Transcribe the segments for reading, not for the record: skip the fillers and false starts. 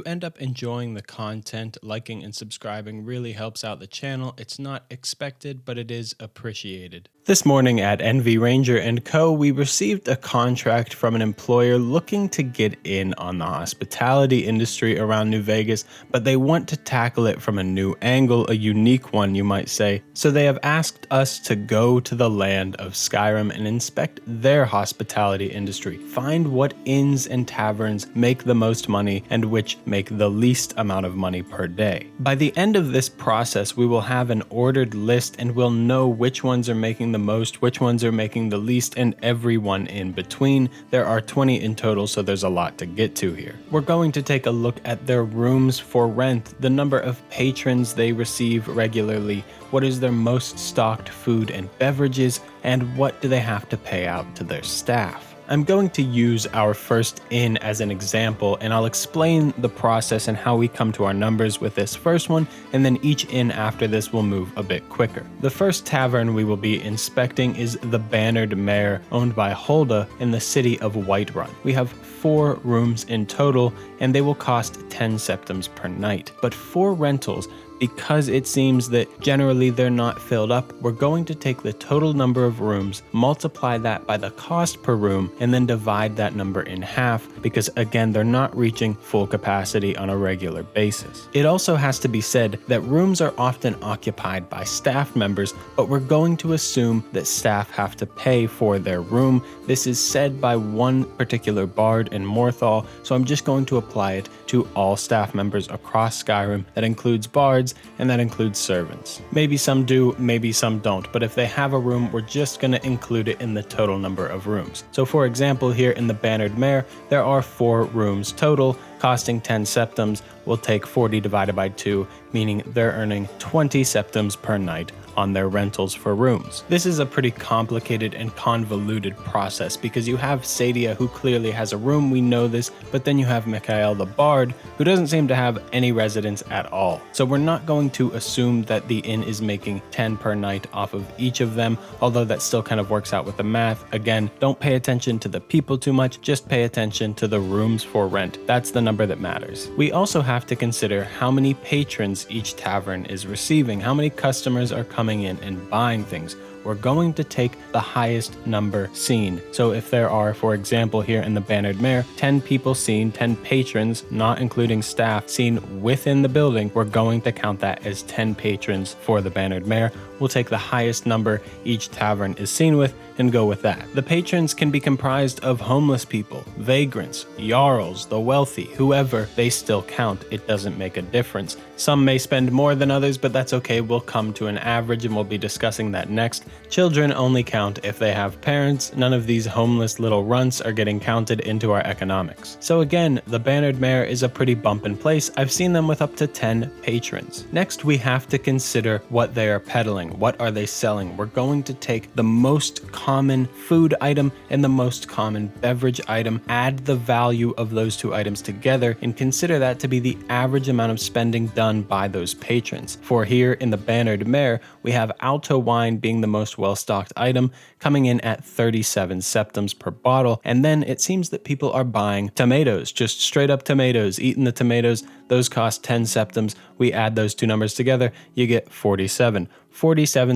you end up enjoying the content, liking and subscribing really helps out the channel. It's not expected, but it is appreciated. This morning at NV Ranger & Co., we received a contract from an employer looking to get in on the hospitality industry around New Vegas, but they want to tackle it from a new angle, a unique one you might say. So they have asked us to go to the land of Skyrim and inspect their hospitality industry, find what inns and taverns make the most money and which make the least amount of money per day. By the end of this process, we will have an ordered list and we'll know which ones are making the most, which ones are making the least, and everyone in between. There are 20 in total, so there's a lot to get to here. We're going to take a look at their rooms for rent, the number of patrons they receive regularly, what is their most stocked food and beverages, and what do they have to pay out to their staff. I'm going to use our first inn as an example, and I'll explain the process and how we come to our numbers with this first one, and then each inn after this will move a bit quicker. The first tavern we will be inspecting is the Bannered Mare, owned by hroldan in the city of Whiterun. We have 4 rooms in total, and they will cost 10 septims per night. But for rentals, because it seems that generally they're not filled up, we're going to take the total number of rooms, multiply that by the cost per room, and then divide that number in half because again, they're not reaching full capacity on a regular basis. It also has to be said that rooms are often occupied by staff members, but we're going to assume that staff have to pay for their room. This is said by one particular bard in Morthal, so I'm just going to apply it to all staff members across Skyrim. That includes bards, and that includes servants. Maybe some do, maybe some don't, but if they have a room, we're just going to include it in the total number of rooms. So for example, here in the Bannered Mare, there are 4 rooms total, costing 10 septims. We'll take 40 divided by 2, meaning they're earning 20 septims per night on their rentals for rooms. This is a pretty complicated and convoluted process because you have Sadia, who clearly has a room, we know this, but then you have Mikael the Bard, who doesn't seem to have any residence at all. So we're not going to assume that the inn is making 10 per night off of each of them, although that still kind of works out with the math. Again, don't pay attention to the people too much, just pay attention to the rooms for rent. That's the number that matters. We also have to consider how many patrons each tavern is receiving, how many customers are coming in and buying things. We're going to take the highest number seen. So if there are, for example, here in the Bannered Mare, 10 people seen, 10 patrons, not including staff, seen within the building, we're going to count that as 10 patrons for the Bannered Mare. We'll take the highest number each tavern is seen with and go with that. The patrons can be comprised of homeless people, vagrants, jarls, the wealthy, whoever, they still count. It doesn't make a difference. Some may spend more than others, but that's okay. We'll come to an average and we'll be discussing that next. Children only count if they have parents. None of these homeless little runts are getting counted into our economics. So again, the Bannered Mare is a pretty bumpin' place. I've seen them with up to 10 patrons. Next, we have to consider what they are peddling. What are they selling? We're going to take the most common food item and the most common beverage item, add the value of those 2 items together, and consider that to be the average amount of spending done by those patrons. For here in the Bannered Mare, we have Alto wine being the most well-stocked item, coming in at 37 septims per bottle, and then it seems that people are buying tomatoes, just straight up tomatoes, eating the tomatoes. Those cost 10 septims. We add those 2 numbers together, you get 47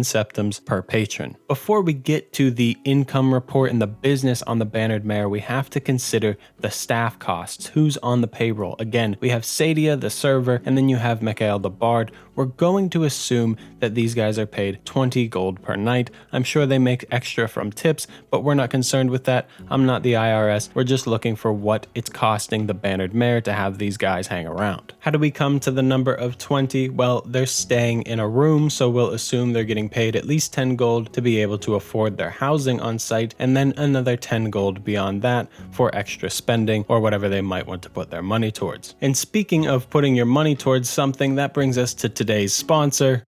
septims per patron. Before we get to the income report and the business on the Bannered Mare, we have to consider the staff costs. Who's on the payroll? Again, we have Sadia, the server, and then you have Mikael the Bard. We're going to assume that these guys are paid 20 gold per night. I'm sure they make extra from tips, but we're not concerned with that. I'm not the IRS. We're just looking for what it's costing the Bannered Mare to have these guys hang around. How do we come to the number of 20? Well, they're staying in a room, so we'll assume they're getting paid at least 10 gold to be able to afford their housing on site, and then another 10 gold beyond that for extra spending or whatever they might want to put their money towards. And speaking of putting your money towards something, that brings us to today's sponsor.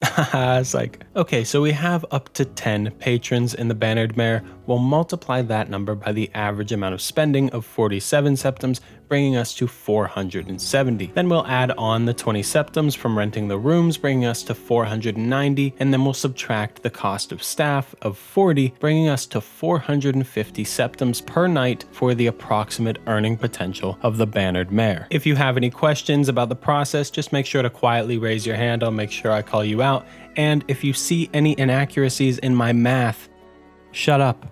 It's like, okay, so we have up to 10 patrons in the Bannered Mare. we'll multiply that number by the average amount of spending of 47 septums, bringing us to 470. Then we'll add on the 20 septums from renting the rooms, bringing us to 490, and then we'll subtract the cost of staff of 40, bringing us to 450 septums per night for the approximate earning potential of the bannered mare. If you have any questions about the process, just make sure to quietly raise your hand. I'll make sure I call you out. And if you see any inaccuracies in my math, shut up.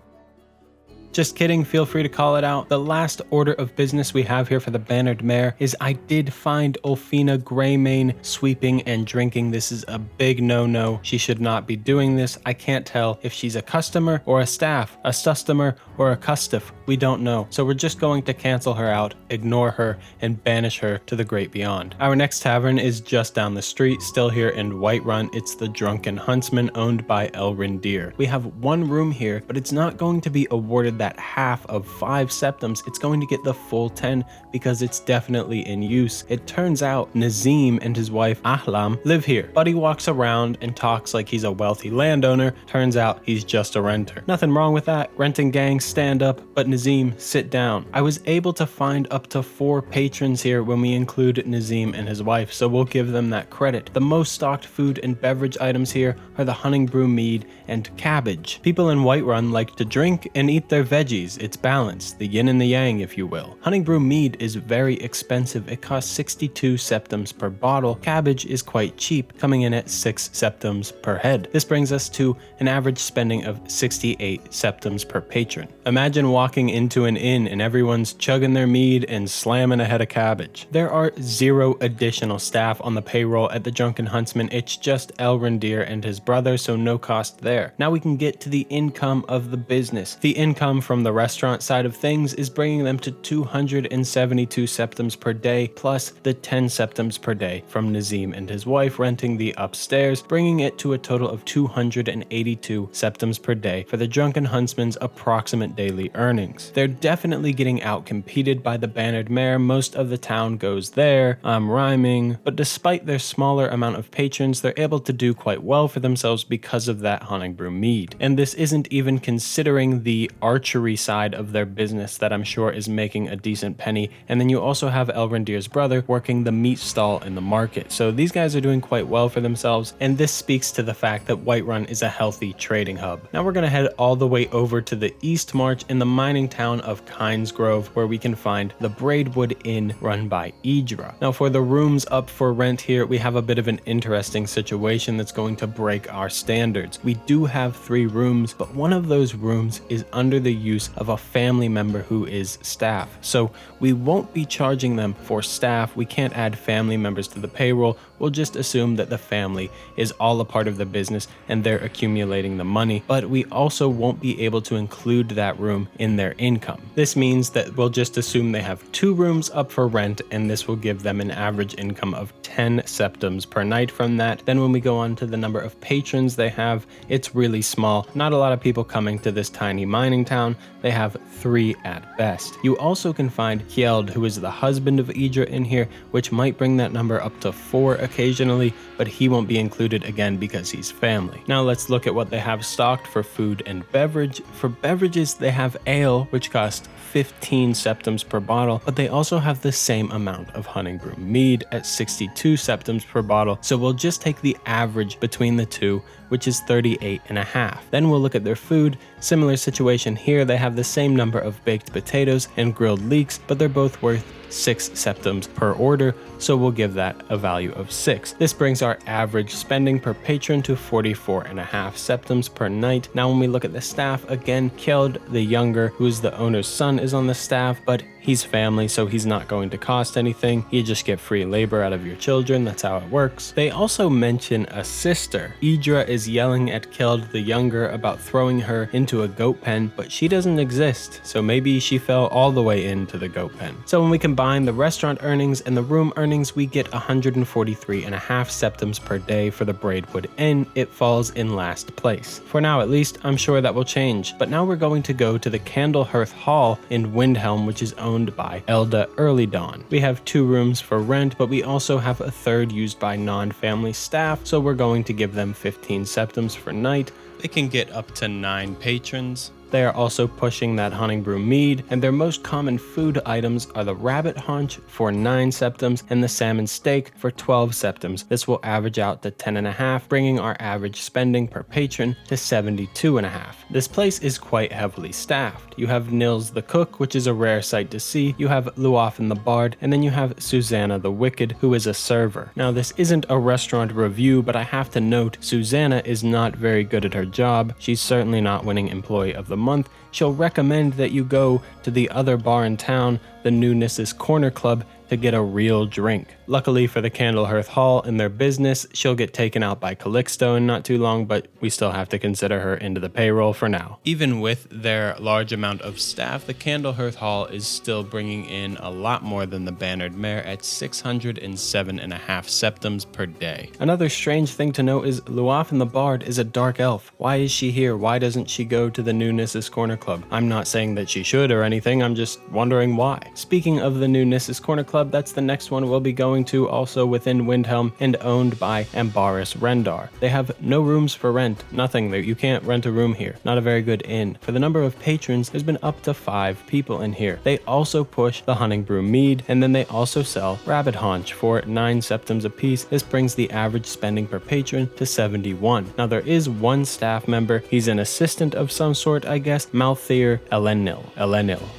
Just kidding, feel free to call it out. The last order of business we have here for the bannered mare is I did find Ulfina Greymane sweeping and drinking. This is a big no-no. She should not be doing this. I can't tell if she's a customer or a staff, a sustomer or a custoff. We don't know. So we're just going to cancel her out, ignore her, and banish her to the great beyond. Our next tavern is just down the street, still here in Whiterun. It's the Drunken Huntsman, owned by Elrendir. We have one room here, but it's not going to be awarded that half of 5 septums. It's going to get the full 10 because it's definitely in use. It turns out Nazim and his wife Ahlam live here. Buddy walks around and talks like he's a wealthy landowner. Turns out he's just a renter. Nothing wrong with that. Renting gangs stand up, but Nazim, sit down. I was able to find up to 4 patrons here when we include Nazim and his wife, so we'll give them that credit. The most stocked food and beverage items here are the honey brew mead and cabbage. People in Whiterun like to drink and eat their veggies. It's balanced, the yin and the yang, if you will. Honey brew mead is very expensive. It costs 62 septums per bottle. Cabbage is quite cheap, coming in at 6 septums per head. This brings us to an average spending of 68 septums per patron. Imagine walking into an inn and everyone's chugging their mead and slamming a head of cabbage. There are 0 additional staff on the payroll at the Drunken Huntsman. It's just Elrendir and his brother, so no cost there. Now we can get to the income of the business. The income from the restaurant side of things is bringing them to 272 septums per day, plus the 10 septums per day from Nazim and his wife renting the upstairs, bringing it to a total of 282 septums per day for the Drunken Huntsman's approximate daily earnings. They're definitely getting out-competed by the bannered mare. Most of the town goes there. I'm rhyming. But despite their smaller amount of patrons, they're able to do quite well for themselves because of that honey brew mead. And this isn't even considering the archery side of their business that I'm sure is making a decent penny. And then you also have Elrendir's brother working the meat stall in the market. So these guys are doing quite well for themselves, and this speaks to the fact that Whiterun is a healthy trading hub. Now we're going to head all the way over to the East March in the mining town of Kynesgrove, where we can find the Braidwood Inn run by Idra. Now for the rooms up for rent here, we have a bit of an interesting situation that's going to break our standards. We do have 3 rooms, but one of those rooms is under the use of a family member who is staff. So we won't be charging them for staff. We can't add family members to the payroll. We'll just assume that the family is all a part of the business and they're accumulating the money, but we also won't be able to include that room in their income. This means that we'll just assume they have 2 rooms up for rent, and this will give them an average income of 10 septums per night from that. Then when we go on to the number of patrons they have, it's really small. Not a lot of people coming to this tiny mining town. They have 3 at best. You also can find Kjeld, who is the husband of Idra, in here, which might bring that number up to 4 occasionally, but he won't be included again because he's family. Now let's look at what they have stocked for food and beverage. For beverages, they have ale, which costs 15 septums per bottle, but they also have the same amount of honey brew mead at 62 septums per bottle, so we'll just take the average between the two, which is 38.5. Then we'll look at their food. Similar situation here, they have the same number of baked potatoes and grilled leeks, but they're both worth 6 septums per order, so we'll give that a value of 6. This brings our average spending per patron to 44.5 septums per night. Now when we look at the staff, again, Kjeld the younger, who is the owner's son, is on the staff, but he's family, so he's not going to cost anything. You just get free labor out of your children. That's how it works. They also mention a sister. Idra is yelling at Kjeld the younger about throwing her into a goat pen, but she doesn't exist, so maybe she fell all the way into the goat pen. So when we combine the restaurant earnings and the room earnings, we get 143.5 septums per day for the Braidwood Inn. It falls in last place. For now at least, I'm sure that will change. But now we're going to go to the Candlehearth Hall in Windhelm, which is owned by Elda Early Dawn. We have 2 rooms for rent, but we also have a third used by non-family staff, so we're going to give them 15 septums for night. They can get up to 9 patrons. They are also pushing that honey brew mead, and their most common food items are the rabbit haunch for 9 septums and the salmon steak for 12 septums. This will average out to 10.5, bringing our average spending per patron to 72.5. This place is quite heavily staffed. You have Nils the cook, which is a rare sight to see. You have Luafin the bard, and then you have Susanna the wicked, who is a server. Now, this isn't a restaurant review, but I have to note Susanna is not very good at her job. She's certainly not winning employee of the month. She'll recommend that you go to the other bar in town, the New Nissus Corner Club, to get a real drink. Luckily for the Candlehearth Hall and their business, she'll get taken out by Calixto in not too long, but we still have to consider her into the payroll for now. Even with their large amount of staff, the Candlehearth Hall is still bringing in a lot more than the Bannered Mare at 607.5 septums per day. Another strange thing to note is Luafin the Bard is a dark elf. Why is she here? Why doesn't she go to the New Nissus Corner Club? I'm not saying that she should or anything, I'm just wondering why. Speaking of the New Nissus Corner Club, that's the next one we'll be going to, also within Windhelm and owned by Ambaris Rendar. They have no rooms for rent, nothing. You can't rent a room here. Not a very good inn. For the number of patrons, there's been up to 5 people in here. They also push the Hunting Brew Mead, and then they also sell Rabbit Haunch for 9 septums apiece. This brings the average spending per patron to 71. Now, there is one staff member. He's an assistant of some sort, I guess. Malthier Elenil.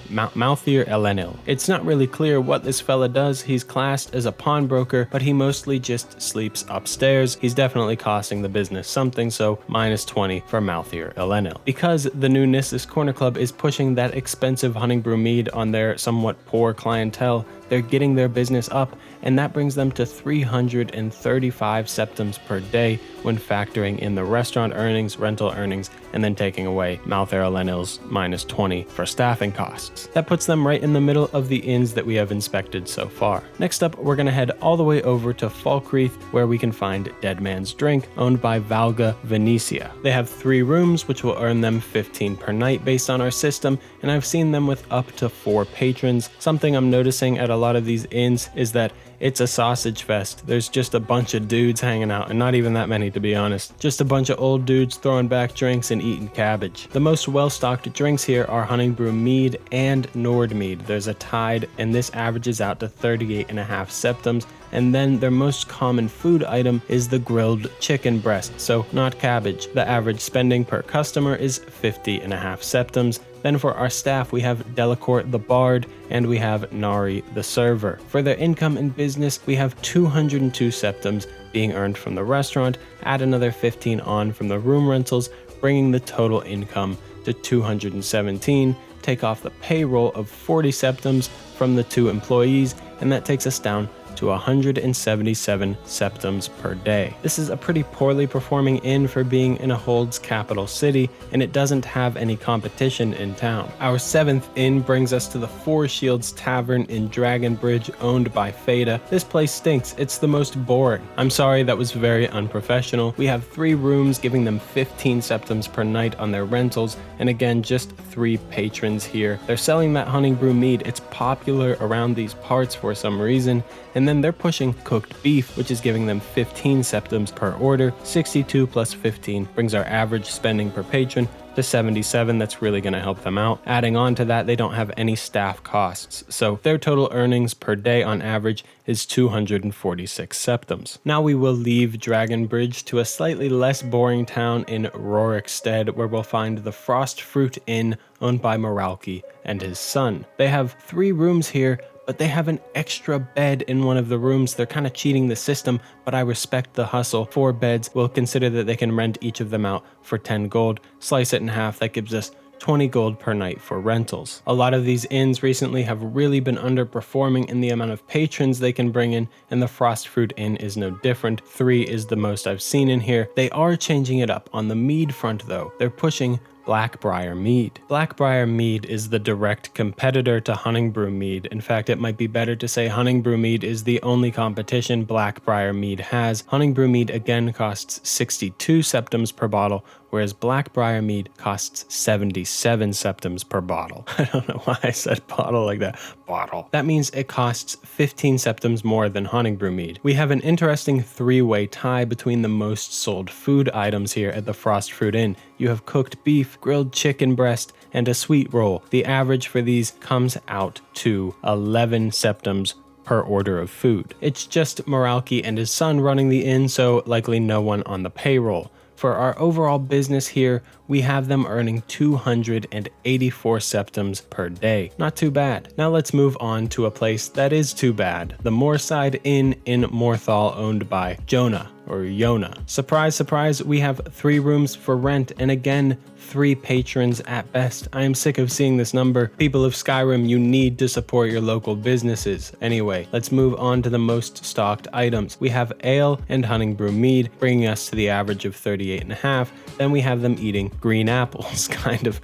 Malthier Elenil. It's not really clear what this fella does. He's classed as a pawnbroker, but he mostly just sleeps upstairs. He's definitely costing the business something, so -20 for Malthier Elenil. Because the New Nissus Corner Club is pushing that expensive Hunting Brew Mead on their somewhat poor clientele, they're getting their business up, and that brings them to 335 septums per day when factoring in the restaurant earnings, rental earnings, and then taking away Malthier Elenil's -20 for staffing costs. That puts them right in the middle of the inns that we have inspected so far. Next up, we're going to head all the way over to Falkreath, where we can find Dead Man's Drink, owned by Valga Venetia. They have 3 rooms, which will earn them 15 per night based on our system, and I've seen them with up to 4 patrons. Something I'm noticing at a lot of these inns is that it's a sausage fest. There's just a bunch of dudes hanging out, and not even that many to be honest. Just a bunch of old dudes throwing back drinks and eating cabbage. The most well-stocked drinks here are Hunting Brew Mead and Nord Mead. There's a tide, and this averages out to 38.5 septums. And then their most common food item is the grilled chicken breast, so not cabbage. The average spending per customer is 50.5 septums. Then for our staff, we have Delacourt the Bard, and we have Nari the Server. For their income in business, we have 202 septums being earned from the restaurant, add another 15 on from the room rentals, bringing the total income to 217, take off the payroll of 40 septums from the 2 employees, and that takes us down to 177 septums per day. This is a pretty poorly performing inn for being in a Hold's capital city, and it doesn't have any competition in town. Our 7th inn brings us to the Four Shields Tavern in Dragonbridge, owned by Fada. This place stinks. It's the most boring. I'm sorry, that was very unprofessional. We have 3 rooms, giving them 15 septums per night on their rentals, and again, just 3 patrons here. They're selling that Hunting Brew Mead. It's popular around these parts for some reason, and then they're pushing cooked beef, which is giving them 15 septums per order. 62 plus 15 brings our average spending per patron to 77. That's really going to help them out. Adding on to that, they don't have any staff costs, so their total earnings per day on average is 246 septums. Now we will leave Dragonbridge to a slightly less boring town in Rorikstead, where we'll find the Frostfruit Inn, owned by Moralki and his son. They have 3 rooms here, but they have an extra bed in one of the rooms. They're kind of cheating the system, but I respect the hustle. 4 beds. We'll consider that they can rent each of them out for 10 gold. Slice it in half, that gives us 20 gold per night for rentals. A lot of these inns recently have really been underperforming in the amount of patrons they can bring in, and the Frostfruit Inn is no different. 3 is the most I've seen in here. They are changing it up on the mead front though. They're pushing Blackbriar Mead. Blackbriar Mead is the direct competitor to Honningbrew Mead. In fact, it might be better to say Honningbrew Mead is the only competition Blackbriar Mead has. Honningbrew Mead again costs 62 septums per bottle, whereas Blackbriar Mead costs 77 septums per bottle. I don't know why I said bottle like that. Bottle. That means it costs 15 septums more than Honningbrew Mead. We have an interesting three-way tie between the most sold food items here at the Frostfruit Inn. You have cooked beef, grilled chicken breast, and a sweet roll. The average for these comes out to 11 septums per order of food. It's just Moralki and his son running the inn, so likely no one on the payroll. For our overall business here, we have them earning 284 septums per day. Not too bad. Now let's move on to a place that is too bad. The Moorside Inn in Morthal, owned by Jonah or Yona. Surprise, surprise, we have 3 rooms for rent, and again, 3 patrons at best. I am sick of seeing this number. People of Skyrim, you need to support your local businesses. Anyway, let's move on to the most stocked items. We have ale and Honningbrew Mead, bringing us to the average of 38.5. Then we have them eating green apples. Kind of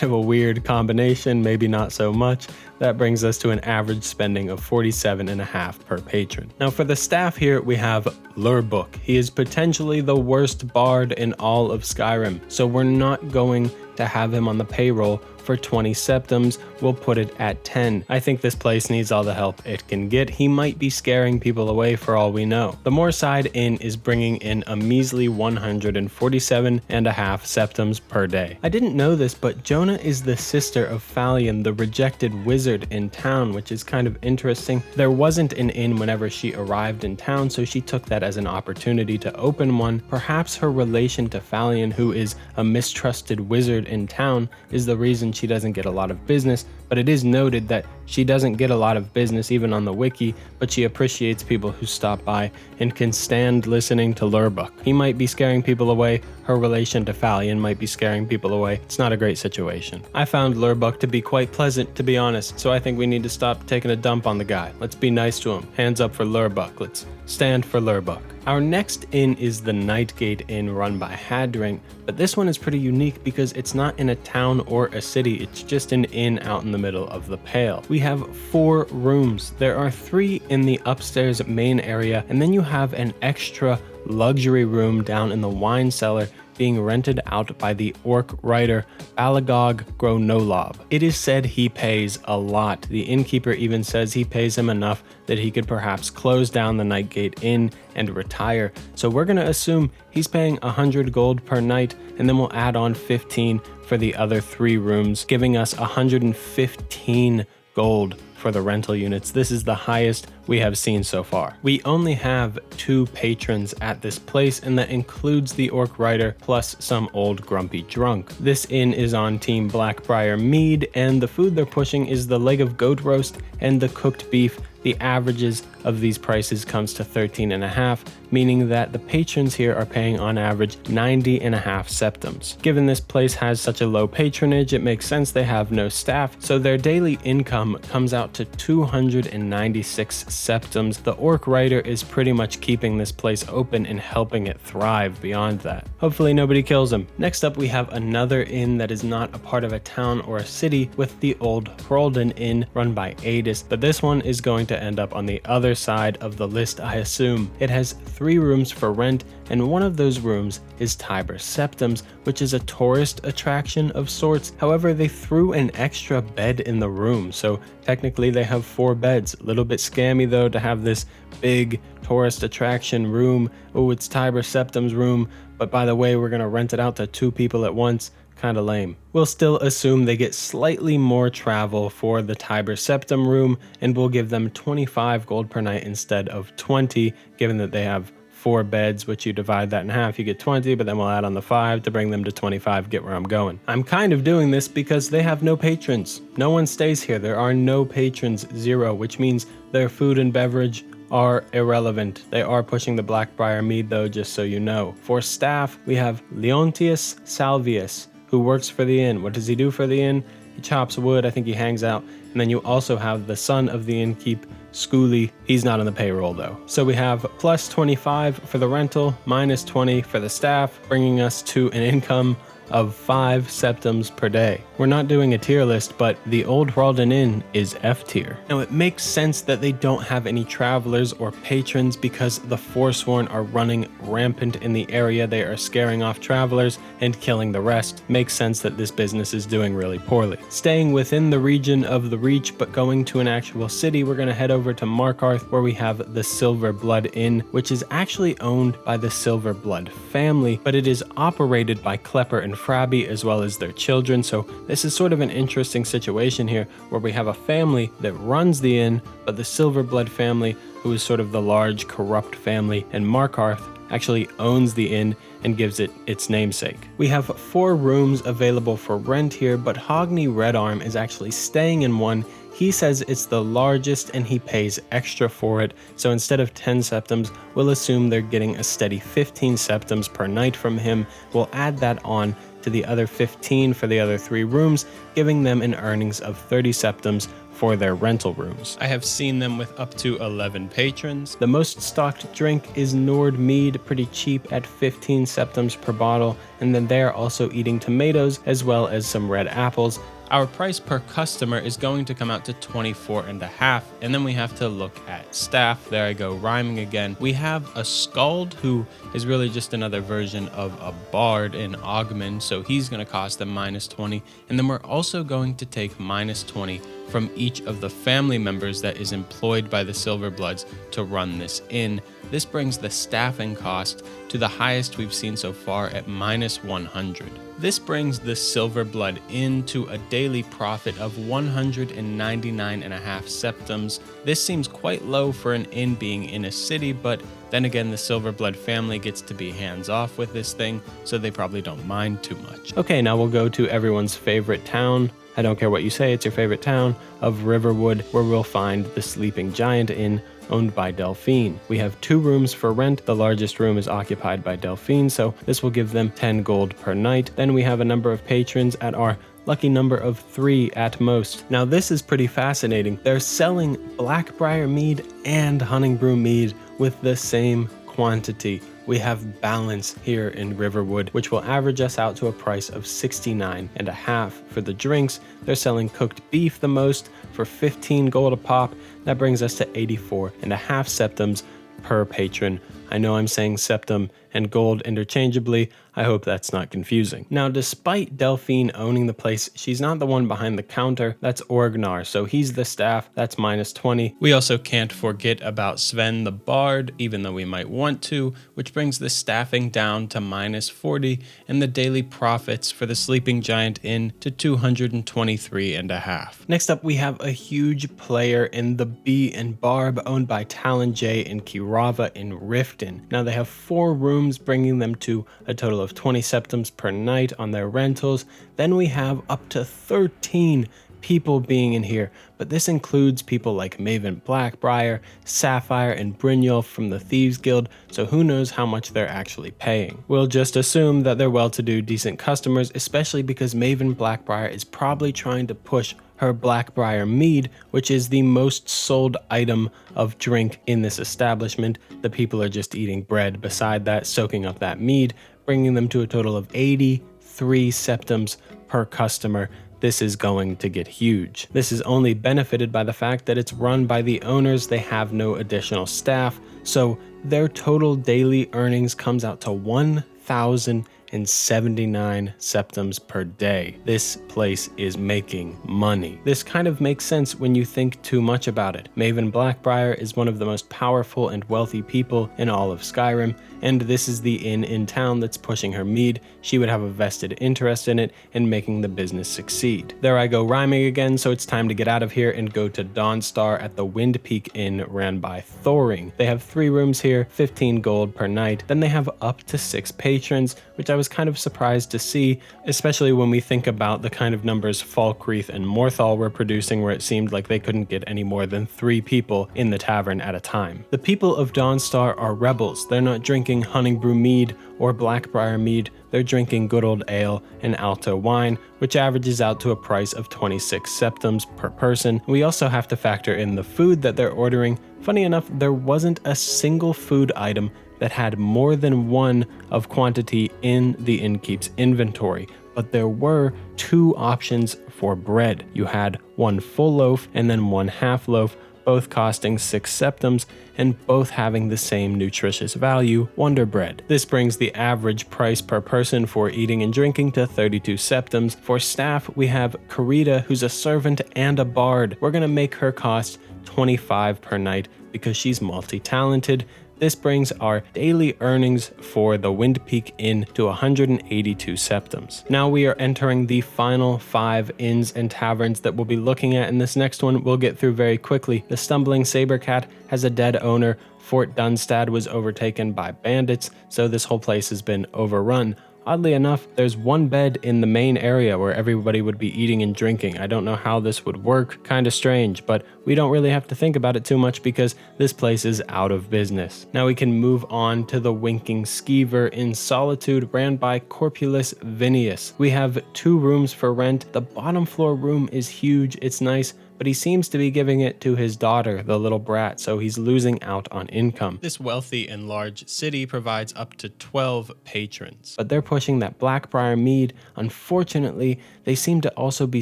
a weird combination, maybe not so much. That brings us to an average spending of 47.5 per patron. Now for the staff here, we have Lurbuk. He is potentially the worst bard in all of Skyrim, so we're not going to have him on the payroll for 20 septums. We'll put it at 10. I think this place needs all the help it can get. He might be scaring people away for all we know. The Moorside Inn is bringing in a measly 147.5 septums per day. I didn't know this, but Jonah is the sister of Falion, the rejected wizard in town, which is kind of interesting. There wasn't an inn whenever she arrived in town, so she took that as an opportunity to open one. Perhaps her relation to Falion, who is a mistrusted wizard in town, is the reason she doesn't get a lot of business, but it is noted that she doesn't get a lot of business even on the wiki, but she appreciates people who stop by and can stand listening to Lurbuk. He might be scaring people away, her relation to Falion might be scaring people away. It's not a great situation. I found Lurbuk to be quite pleasant, to be honest, so I think we need to stop taking a dump on the guy. Let's be nice to him. Hands up for Lurbuk. Let's stand for Lurbuk. Our next inn is the Nightgate Inn, run by Hadring, but this one is pretty unique because it's not in a town or a city, it's just an inn out in the middle of the Pale. We have 4 rooms. There are 3 in the upstairs main area, and then you have an extra luxury room down in the wine cellar being rented out by the orc writer Balagog Gronolob. It is said he pays a lot. The innkeeper even says he pays him enough that he could perhaps close down the Nightgate Inn and retire. So we're going to assume he's paying 100 gold per night, and then we'll add on 15 for the other 3 rooms, giving us 115 gold for the rental units. This is the highest we have seen so far. We only have 2 patrons at this place, and that includes the orc rider plus some old grumpy drunk. This inn is on Team Blackbriar Mead, and the food they're pushing is the leg of goat roast and the cooked beef. The averages of these prices comes to 13.5, meaning that the patrons here are paying on average 90.5 septums. Given this place has such a low patronage, it makes sense they have no staff, so their daily income comes out to 296 septums. The orc rider is pretty much keeping this place open and helping it thrive beyond that. Hopefully nobody kills him. Next up, we have another inn that is not a part of a town or a city, with the old hroldan Inn, run by Adis, but this one is going to end up on the other side of the list, I assume. It has 3 rooms for rent, and one of those rooms is Tiber Septums, which is a tourist attraction of sorts. However, they threw an extra bed in the room, so technically they have 4 beds. A little bit scammy though to have this big tourist attraction room. Oh, it's Tiber Septums room, but by the way, we're gonna rent it out to 2 people at once. Kinda lame. We'll still assume they get slightly more travel for the Tiber Septum room, and we'll give them 25 gold per night instead of 20, given that they have 4 beds, which you divide that in half, you get 20, but then we'll add on the 5 to bring them to 25, get where I'm going. I'm kind of doing this because they have no patrons. No one stays here. There are no patrons, 0, which means their food and beverage are irrelevant. They are pushing the Blackbriar Mead though, just so you know. For staff, we have Leontius Salvius, who works for the inn. What does he do for the inn? He chops wood, I think he hangs out. And then you also have the son of the innkeep, Schooly. He's not on the payroll though. So we have plus 25 for the rental, minus 20 for the staff, bringing us to an income of 5 septums per day. We're not doing a tier list, but the old Hroldan Inn is F tier. Now it makes sense that they don't have any travelers or patrons because the Forsworn are running rampant in the area. They are scaring off travelers and killing the rest. Makes sense that this business is doing really poorly. Staying within the region of the Reach but going to an actual city, we're going to head over to Markarth, where we have the Silverblood Inn, which is actually owned by the Silverblood family, but it is operated by Klepper and Frabby as well as their children. So this is sort of an interesting situation here where we have a family that runs the inn, but the Silverblood family, who is sort of the large corrupt family, and Markarth actually owns the inn and gives it its namesake. We have 4 rooms available for rent here, but Hogni Redarm is actually staying in one. He says it's the largest and he pays extra for it, so instead of 10 septums, we'll assume they're getting a steady 15 septums per night from him. We'll add that on to the other 15 for the other 3 rooms, giving them an earnings of 30 septums for their rental rooms. I have seen them with up to 11 patrons. The most stocked drink is Nord Mead, pretty cheap at 15 septums per bottle, and then they're also eating tomatoes as well as some red apples. Our price per customer is going to come out to 24.5, and then we have to look at staff. There I go, rhyming again. We have a Skald, who is really just another version of a bard in Augmen, so he's going to cost them -20, and then we're also going to take -20 from each of the family members that is employed by the Silverbloods to run this inn. This brings the staffing cost to the highest we've seen so far at -100. This brings the Silverblood Inn to a daily profit of 199.5 septums. This seems quite low for an inn being in a city, but then again, the Silverblood family gets to be hands-off with this thing, so they probably don't mind too much. Okay, now we'll go to everyone's favorite town. I don't care what you say, it's your favorite town of Riverwood, where we'll find the Sleeping Giant Inn, owned by Delphine. We have 2 rooms for rent. The largest room is occupied by Delphine, so this will give them 10 gold per night. Then we have a number of patrons at our lucky number of 3 at most. Now this is pretty fascinating. They're selling Blackbriar mead and Honningbrew mead with the same quantity. We have balance here in Riverwood, which will average us out to a price of 69.5 for the drinks. They're selling cooked beef the most for 15 gold a pop. That brings us to 84.5 septums per patron. I know I'm saying septum and gold interchangeably. I hope that's not confusing. Now, despite Delphine owning the place, she's not the one behind the counter. That's Orgnar, so he's the staff. That's -20. We also can't forget about Sven the Bard, even though we might want to, which brings the staffing down to -40 and the daily profits for the Sleeping Giant Inn to 223.5. Next up, we have a huge player in the Bee and Barb, owned by Talon J and Kirava in Riften. Now, they have 4 rooms, bringing them to a total of 20 septums per night on their rentals. Then we have up to 13 people being in here, but this includes people like Maven Blackbriar, Sapphire, and Brynjolf from the Thieves Guild, so who knows how much they're actually paying. We'll just assume that they're well-to-do, decent customers, especially because Maven Blackbriar is probably trying to push her Blackbriar mead, which is the most sold item of drink in this establishment. The people are just eating bread beside that, soaking up that mead, bringing them to a total of 83 septums per customer. This is going to get huge. This is only benefited by the fact that it's run by the owners. They have no additional staff, so their total daily earnings comes out to 1,079 septums per day. This place is making money. This kind of makes sense when you think too much about it. Maven Blackbriar is one of the most powerful and wealthy people in all of Skyrim, and this is the inn in town that's pushing her mead. She would have a vested interest in it and making the business succeed. There I go rhyming again, so it's time to get out of here and go to Dawnstar at the Windpeak Inn ran by Thoring. They have 3 rooms here, 15 gold per night. Then they have up to 6 patrons, which I was kind of surprised to see, especially when we think about the kind of numbers Falkreath and Morthal were producing, where it seemed like they couldn't get any more than 3 people in the tavern at a time. The people of Dawnstar are rebels. They're not drinking Honningbrew mead or Blackbriar mead. They're drinking good old ale and Alto wine, which averages out to a price of 26 septums per person. We also have to factor in the food that they're ordering. Funny enough, there wasn't a single food item that had more than 1 of quantity in the innkeep's inventory, but there were 2 options for bread. You had 1 full loaf and then 1 half loaf, both costing 6 septums and both having the same nutritious value, Wonder Bread. This brings the average price per person for eating and drinking to 32 septums. For staff, we have Karita, who's a servant and a bard. We're gonna make her cost 25 per night because she's multi-talented. This brings our daily earnings for the Windpeak Inn to 182 septums. Now we are entering the final 5 inns and taverns that we'll be looking at, and this next one we'll get through very quickly. The Stumbling Sabercat has a dead owner. Fort Dunstad was overtaken by bandits, so this whole place has been overrun. Oddly enough, there's 1 bed in the main area where everybody would be eating and drinking. I don't know how this would work, kinda strange, but we don't really have to think about it too much because this place is out of business. Now we can move on to the Winking Skeever in Solitude, ran by Corpulus Vinius. We have 2 rooms for rent. The bottom floor room is huge, it's nice, but he seems to be giving it to his daughter, the little brat, so he's losing out on income. This wealthy and large city provides up to 12 patrons. But they're pushing that Blackbriar mead. Unfortunately, they seem to also be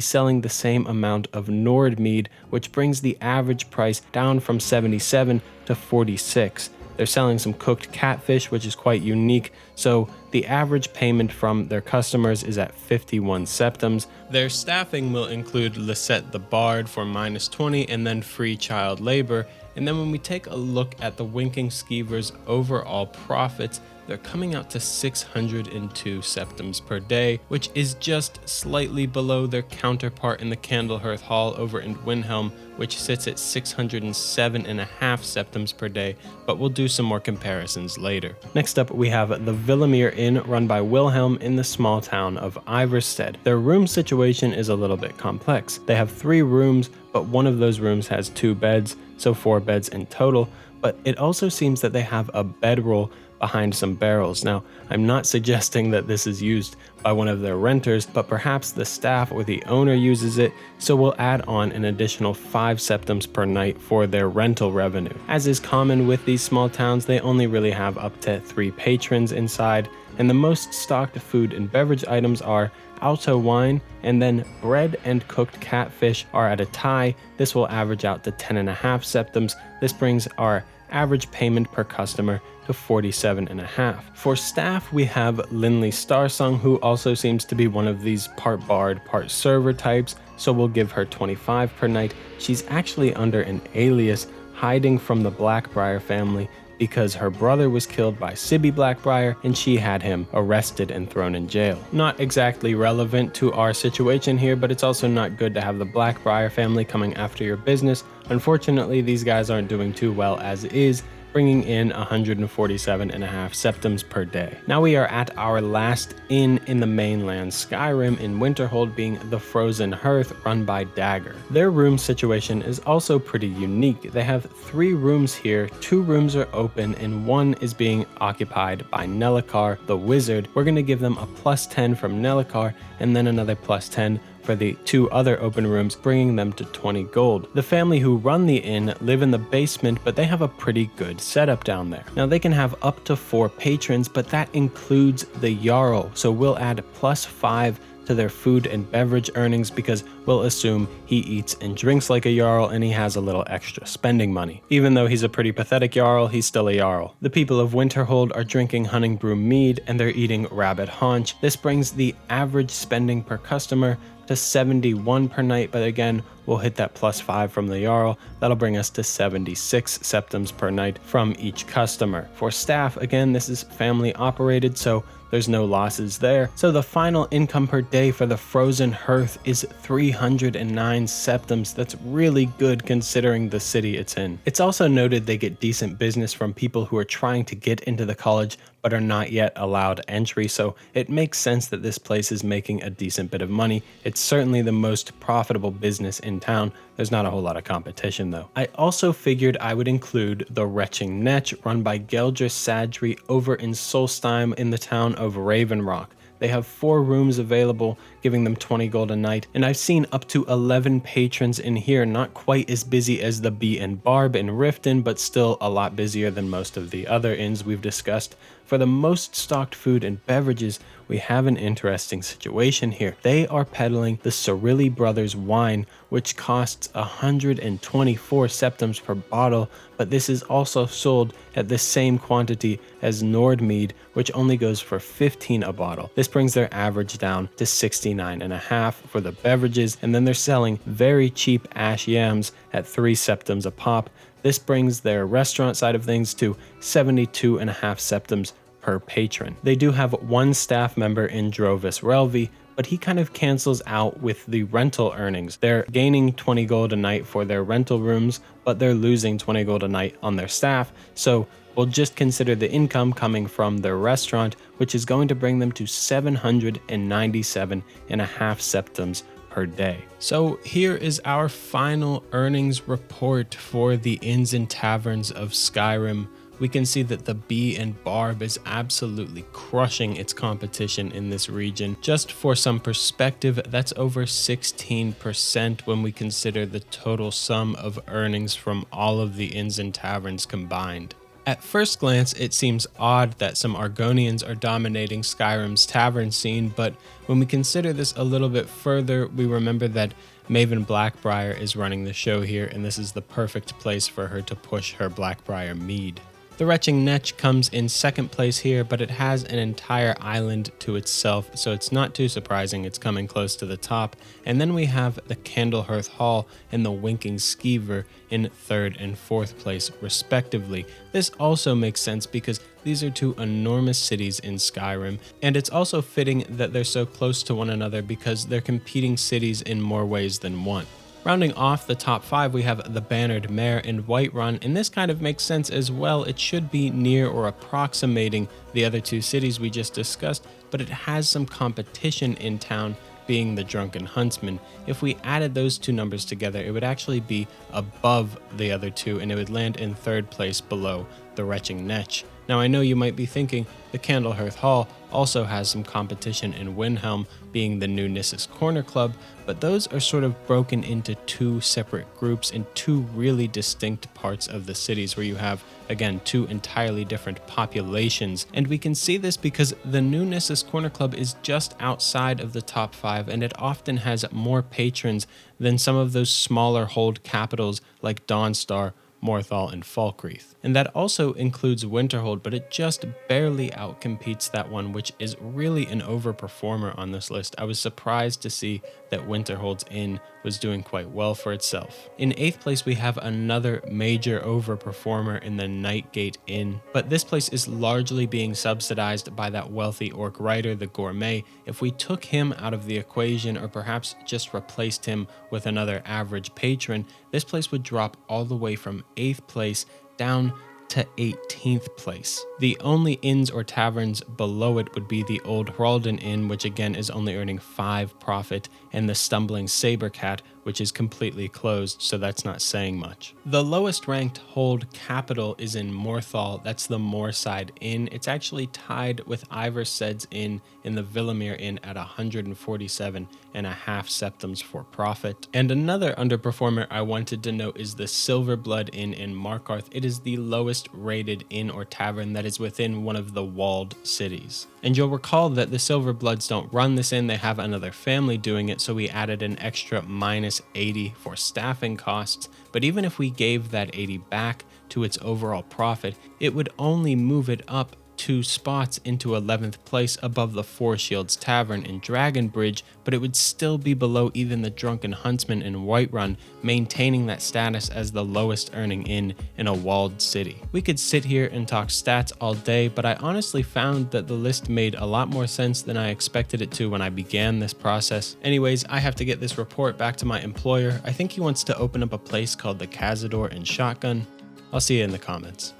selling the same amount of Nord mead, which brings the average price down from 77 to 46. They're selling some cooked catfish, which is quite unique, so the average payment from their customers is at 51 septums. Their staffing will include Lisette the Bard for -20 and then free child labor. And then when we take a look at the Winking Skeever's overall profits, they're coming out to 602 septums per day, which is just slightly below their counterpart in the Candlehearth Hall over in Windhelm, which sits at 607.5 septums per day, but we'll do some more comparisons later. Next up, we have the Villamere Inn, run by Wilhelm in the small town of Iverstead. Their room situation is a little bit complex. They have 3 rooms, but one of those rooms has 2 beds, so 4 beds in total, but it also seems that they have a bedroll behind some barrels. Now, I'm not suggesting that this is used by one of their renters, but perhaps the staff or the owner uses it, so we'll add on an additional 5 septums per night for their rental revenue. As is common with these small towns, they only really have up to 3 patrons inside, and the most stocked food and beverage items are Alto wine, and then bread and cooked catfish are at a tie. This will average out to 10.5 septums. This brings our average payment per customer to 47.5. For staff, we have Linley Starsong, who also seems to be one of these part bard, part server types, so we'll give her 25 per night. She's actually under an alias, hiding from the Blackbriar family because her brother was killed by Sibby Blackbriar and she had him arrested and thrown in jail. Not exactly relevant to our situation here, but it's also not good to have the Blackbriar family coming after your business. Unfortunately, these guys aren't doing too well as is, bringing in 147.5 septums per day. Now we are at our last inn in the mainland, Skyrim in Winterhold, being the Frozen Hearth, run by Dagger. Their room situation is also pretty unique. They have 3 rooms here, 2 rooms are open and 1 is being occupied by Nelicar the Wizard. We're going to give them a +10 from Nelicar and then another +10 for the 2 other open rooms, bringing them to 20 gold. The family who run the inn live in the basement, but they have a pretty good setup down there. Now they can have up to 4 patrons, but that includes the Jarl, so we'll add +5 to their food and beverage earnings because we'll assume he eats and drinks like a Jarl and he has a little extra spending money. Even though he's a pretty pathetic Jarl, he's still a Jarl. The people of Winterhold are drinking Honningbrew mead and they're eating rabbit haunch. This brings the average spending per customer to 71 per night, but again, we'll hit that +5 from the Jarl. That'll bring us to 76 septums per night from each customer. For staff, again, this is family operated, so there's no losses there. So the final income per day for the Frozen Hearth is 309 septums. That's really good considering the city it's in. It's also noted they get decent business from people who are trying to get into the college but are not yet allowed entry, so it makes sense that this place is making a decent bit of money. It's certainly the most profitable business in town. There's not a whole lot of competition though. I also figured I would include the Retching Netch, run by Geldris Sadri over in Solstein in the town of Ravenrock. They have 4 rooms available, giving them 20 gold a night, and I've seen up to 11 patrons in here, not quite as busy as the Bee and Barb in Riften, but still a lot busier than most of the other inns we've discussed. For the most stocked food and beverages, we have an interesting situation here. They are peddling the Cirilli Brothers wine, which costs 124 septims per bottle, but this is also sold at the same quantity as Nordmead, which only goes for 15 a bottle. This brings their average down to 69.5 for the beverages, and then they're selling very cheap ash yams at 3 septims a pop. This brings their restaurant side of things to 72.5 septims per patron. They do have 1 staff member in Drovis Relvi, but he kind of cancels out with the rental earnings. They're gaining 20 gold a night for their rental rooms, but they're losing 20 gold a night on their staff, so we'll just consider the income coming from their restaurant, which is going to bring them to 797.5 septims per day. So here is our final earnings report for the inns and taverns of Skyrim. We can see that the Bee and Barb is absolutely crushing its competition in this region. Just for some perspective, that's over 16% when we consider the total sum of earnings from all of the inns and taverns combined. At first glance, it seems odd that some Argonians are dominating Skyrim's tavern scene, but when we consider this a little bit further, we remember that Maven Blackbriar is running the show here, and this is the perfect place for her to push her Blackbriar mead. The Retching Netch comes in second place here, but it has an entire island to itself, so it's not too surprising it's coming close to the top. And then we have the Candlehearth Hall and the Winking Skeever in third and fourth place, respectively. This also makes sense because these are 2 enormous cities in Skyrim, and it's also fitting that they're so close to one another because they're competing cities in more ways than one. Rounding off the top 5, we have the Bannered Mare in Whiterun, and this kind of makes sense as well. It should be near or approximating the other 2 cities we just discussed, but it has some competition in town, being the Drunken Huntsman. If we added those 2 numbers together, it would actually be above the other 2, and it would land in third place below the Retching Netch. Now I know you might be thinking the Candlehearth Hall also has some competition in Windhelm, being the new Nissus Corner Club, but those are sort of broken into 2 separate groups in 2 really distinct parts of the cities where you have, again, 2 entirely different populations. And we can see this because the new Nissus Corner Club is just outside of the top 5, and it often has more patrons than some of those smaller hold capitals like Dawnstar, Morthal, and Falkreath. And that also includes Winterhold, but it just barely outcompetes that one, which is really an overperformer on this list. I was surprised to see that Winterhold's Inn was doing quite well for itself. In 8th place, we have another major overperformer in the Nightgate Inn, but this place is largely being subsidized by that wealthy orc writer, the Gourmet. If we took him out of the equation, or perhaps just replaced him with another average patron, this place would drop all the way from 8th place down to 18th place. The only inns or taverns below it would be the Old Hroldan Inn, which again is only earning 5 profit, and the Stumbling Sabercat, which is completely closed, so that's not saying much. The lowest ranked hold capital is in Morthal, that's the Moorside Inn. It's actually tied with Iversed's Inn in the Villamere Inn at 147.5 septims for profit. And another underperformer I wanted to note is the Silverblood Inn in Markarth. It is the lowest rated inn or tavern that is within one of the walled cities. And you'll recall that the Silverbloods don't run this inn, they have another family doing it, so we added an extra -80 for staffing costs. But even if we gave that 80 back to its overall profit, it would only move it up 2 spots into 11th place above the Four Shields Tavern in Dragonbridge, but it would still be below even the Drunken Huntsman in Whiterun, maintaining that status as the lowest earning inn in a walled city. We could sit here and talk stats all day, but I honestly found that the list made a lot more sense than I expected it to when I began this process. Anyways, I have to get this report back to my employer. I think he wants to open up a place called the Cazador and Shotgun. I'll see you in the comments.